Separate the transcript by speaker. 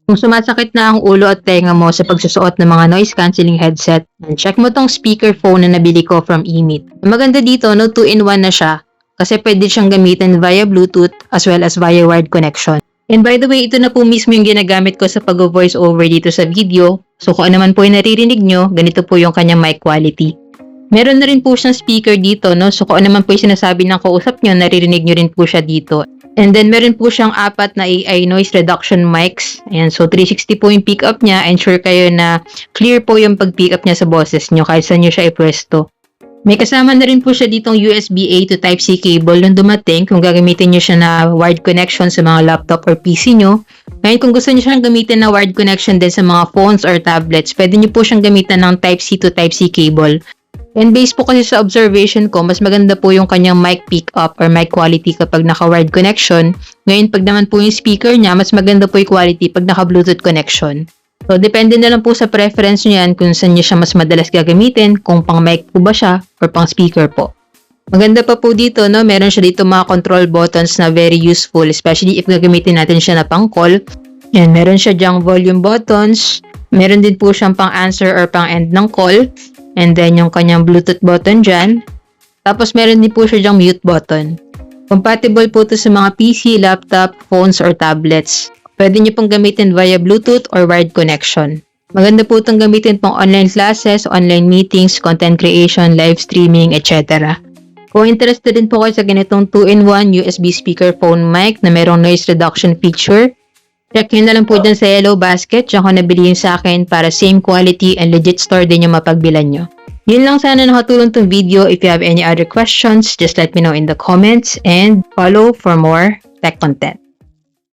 Speaker 1: Kung sumasakit na ang ulo at tenga mo sa pagsusuot ng mga noise cancelling headset, check mo tong speakerphone na nabili ko from eMeet. Maganda dito, no, 2-in-1 na siya kasi pwede siyang gamitin via Bluetooth as well as via wired connection. And by the way, ito na po mismo yung ginagamit ko sa pag-voice over dito sa video. So kung ano naman po yung naririnig nyo, ganito po yung kanyang mic quality. Meron na rin po siyang speaker dito, no? So kung ano naman po yung sinasabi ng kausap nyo, naririnig nyo rin po siya dito. And then meron po siyang 4 na AI noise reduction mics. Ayan, so 360 po yung pick up niya. Ensure kayo na clear po yung pag-pick up niya sa boses nyo kahit saan nyo siya ipwesto. May kasama na rin po siya ditong USB-A to Type-C cable nung dumating kung gagamitin nyo siya na wired connection sa mga laptop or PC nyo. Ngayon kung gusto nyo siyang gamitin na wired connection din sa mga phones or tablets, pwede nyo po siyang gamitan ng Type-C to Type-C cable. And based po kasi sa observation ko, mas maganda po yung kanyang mic pick-up or mic quality kapag naka-wired connection. Ngayon pag naman po yung speaker niya, mas maganda po yung quality pag naka-Bluetooth connection. So, depende na lang po sa preference nyo yan kung saan nyo siya mas madalas gagamitin, kung pang mic po ba siya or pang speaker po. Maganda pa po dito, no? Meron siya dito mga control buttons na very useful, especially if gagamitin natin siya na pang call. Yan, meron siya dyang volume buttons. Meron din po siyang pang answer or pang end ng call. And then yung kanyang Bluetooth button dyan. Tapos meron din po siya dyang mute button. Compatible po ito sa mga PC, laptop, phones, or tablets. Pwede nyo pong gamitin via Bluetooth or wired connection. Maganda po itong gamitin pong online classes, online meetings, content creation, live streaming, etc. Kung interested din po kayo sa ganitong 2-in-1 USB speakerphone mic na mayroong noise reduction feature, check nyo na lang po dyan sa yellow basket. Diyan ko nabili yun sa akin para same quality and legit store din yung mapagbilan nyo. Yun lang sana nakatulong tong video. If you have any other questions, just let me know in the comments and follow for more tech content.